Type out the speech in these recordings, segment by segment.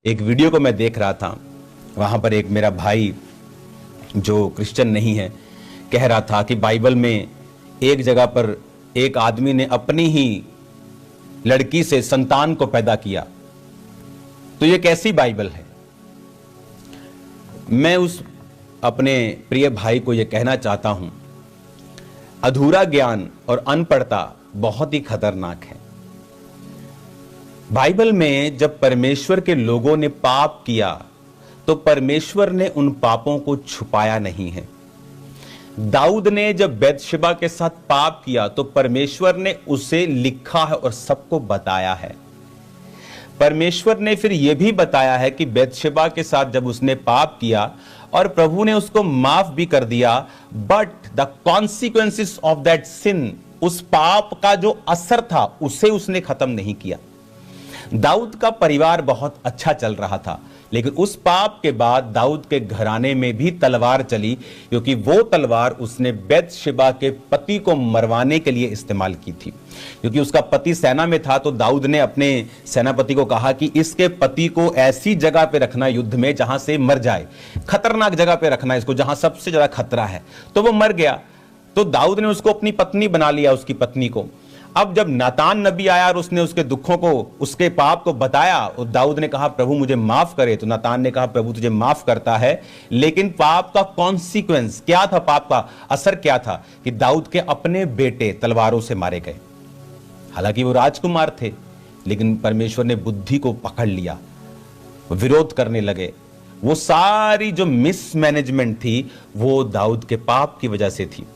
एक वीडियो को मैं देख रहा था। वहां पर एक मेरा भाई जो क्रिश्चियन नहीं है कह रहा था कि बाइबल में एक जगह पर एक आदमी ने अपनी ही लड़की से संतान को पैदा किया, तो ये कैसी बाइबल है। मैं उस अपने प्रिय भाई को यह कहना चाहता हूं, अधूरा ज्ञान और अनपढ़ता बहुत ही खतरनाक है। बाइबल में जब परमेश्वर के लोगों ने पाप किया तो परमेश्वर ने उन पापों को छुपाया नहीं है। दाऊद ने जब बैतशेबा के साथ पाप किया तो परमेश्वर ने उसे लिखा है और सबको बताया है। परमेश्वर ने फिर यह भी बताया है कि बैतशेबा के साथ जब उसने पाप किया और प्रभु ने उसको माफ भी कर दिया, but the consequences of that sin, उस पाप का जो असर था उसे उसने खत्म नहीं किया। दाऊद का परिवार बहुत अच्छा चल रहा था, लेकिन उस पाप के बाद दाऊद के घराने में भी तलवार चली, क्योंकि वो तलवार उसने बैतशेबा के पति को मरवाने के लिए इस्तेमाल की थी। क्योंकि उसका पति सेना में था, तो दाऊद ने अपने सेनापति को कहा कि इसके पति को ऐसी जगह पे रखना युद्ध में जहां से मर जाए, खतरनाक जगह पे रखना इसको जहां सबसे ज्यादा खतरा है। तो वो मर गया, तो दाऊद ने उसको अपनी पत्नी बना लिया, उसकी पत्नी को। अब जब नातान नबी आया और उसने उसके दुखों को, उसके पाप को बताया, और दाऊद ने कहा प्रभु मुझे माफ करे, तो नातान ने कहा प्रभु तुझे माफ करता है, लेकिन पाप का कॉन्सिक्वेंस क्या था, पाप का असर क्या था कि दाऊद के अपने बेटे तलवारों से मारे गए। हालांकि वो राजकुमार थे, लेकिन परमेश्वर ने बुद्धि को पकड़ लिया, विरोध करने लगे। वो सारी जो मिसमैनेजमेंट थी वो दाऊद के पाप की वजह से थी।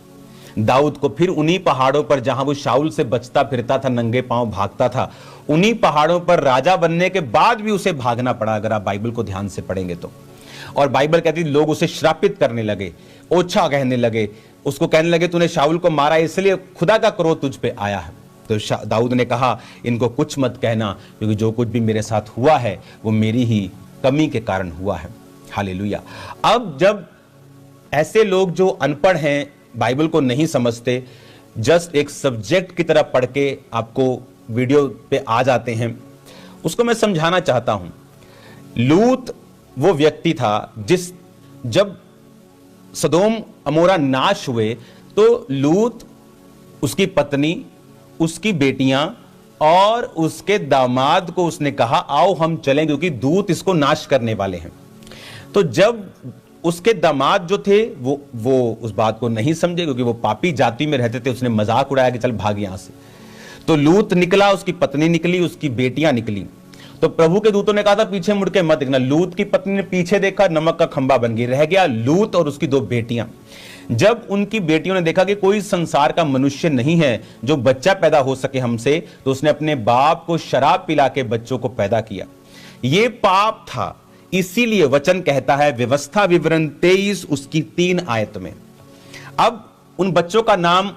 दाऊद को फिर उन्हीं पहाड़ों पर जहां वो शाऊल से बचता फिरता था, नंगे पांव भागता था, उन्हीं पहाड़ों पर राजा बनने के बाद भी उसे भागना पड़ा, अगर आप बाइबल को ध्यान से पढ़ेंगे तो। और बाइबल कहती लोग उसे श्रापित करने लगे, ओछा कहने लगे, उसको कहने लगे तूने शाऊल को मारा इसलिए खुदा का क्रोध तुझ पे आया है। तो दाऊद ने कहा इनको कुछ मत कहना, क्योंकि जो कुछ भी मेरे साथ हुआ है वो मेरी ही कमी के कारण हुआ है। हालेलुया। अब जब ऐसे लोग जो अनपढ़ हैं, बाइबल को नहीं समझते, जस्ट एक सब्जेक्ट की तरह पढ़ के आपको वीडियो पे आ जाते हैं, उसको मैं समझाना चाहता हूं। लूत वो व्यक्ति था जब सदोम अमोरा नाश हुए तो लूत, उसकी पत्नी, उसकी बेटियां और उसके दामाद को उसने कहा आओ हम चलें, क्योंकि दूत इसको नाश करने वाले हैं। तो जब उसके दामाद जो थे वो उस बात को नहीं समझे, क्योंकि वो पापी जाति में रहते थे, उसने मजाक उड़ाया कि चल भाग यहां से। तो लूत निकला, उसकी पत्नी निकली, उसकी बेटियां निकली। तो प्रभु के दूतों ने कहा था पीछे मुड़ के मत देखना। लूत की पत्नी ने पीछे देखा, नमक का खंबा बन गई, रह गया लूत और उसकी दो बेटियां। जब उनकी बेटियों ने देखा कि कोई संसार का मनुष्य नहीं है जो बच्चा पैदा हो सके हमसे, तो उसने अपने बाप को शराब पिला के बच्चों को पैदा किया। यह पाप था। इसीलिए वचन कहता है, व्यवस्था विवरण 23 उसकी 3 आयत में, अब उन बच्चों का नाम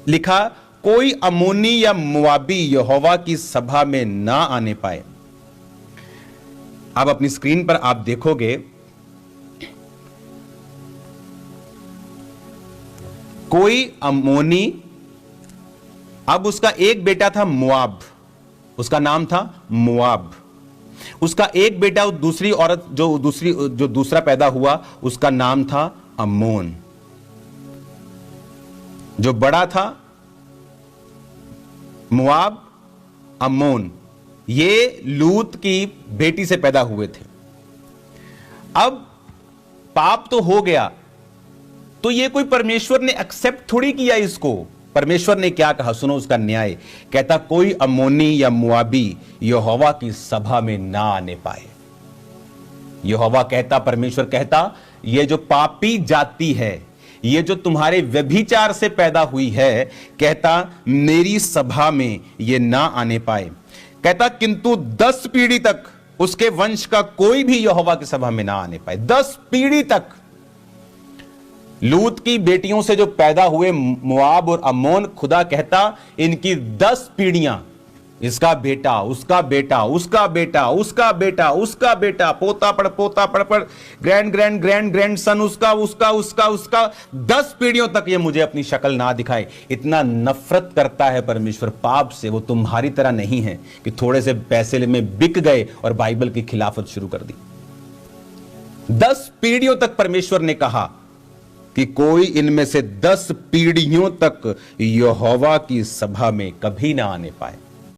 लिखा, कोई अमोनी या मुआबी यहोवा की सभा में ना आने पाए। अब अपनी स्क्रीन पर आप देखोगे, कोई अमोनी, अब उसका एक बेटा था मुआब, उसका नाम था मुआब। उसका एक बेटा, दूसरी औरत जो दूसरा पैदा हुआ, उसका नाम था अम्मोन। जो बड़ा था मुआब, अम्मोन, ये लूत की बेटी से पैदा हुए थे। अब पाप तो हो गया, तो ये कोई परमेश्वर ने एक्सेप्ट थोड़ी किया इसको। परमेश्वर ने क्या कहा, सुनो उसका न्याय। कहता कोई अम्मोनी या मुआबी यहोवा की सभा में ना आने पाए। यहोवा कहता, परमेश्वर कहता, ये जो पापी जाति है, ये जो तुम्हारे व्यभिचार से पैदा हुई है, कहता मेरी सभा में ये ना आने पाए। कहता किंतु 10 पीढ़ी तक उसके वंश का कोई भी यहोवा की सभा में ना आने पाए। 10 पीढ़ी तक लूत की बेटियों से जो पैदा हुए मुआब और अम्मोन, खुदा कहता इनकी 10 पीढ़ियां इसका बेटा, उसका बेटा, उसका बेटा, उसका बेटा, उसका बेटा, पोता पड़, grand grand grand grand son, उसका उसका उसका उसका 10 पीढ़ियों तक ये मुझे अपनी शक्ल ना दिखाए। इतना नफरत करता है परमेश्वर पाप से। वो तुम्हारी तरह नहीं है कि थोड़े से पैसे में बिक गए और बाइबल की खिलाफत शुरू कर दी। 10 पीढ़ियों तक परमेश्वर ने कहा कि कोई इनमें से 10 पीढ़ियों तक यहोवा की सभा में कभी ना आने पाए।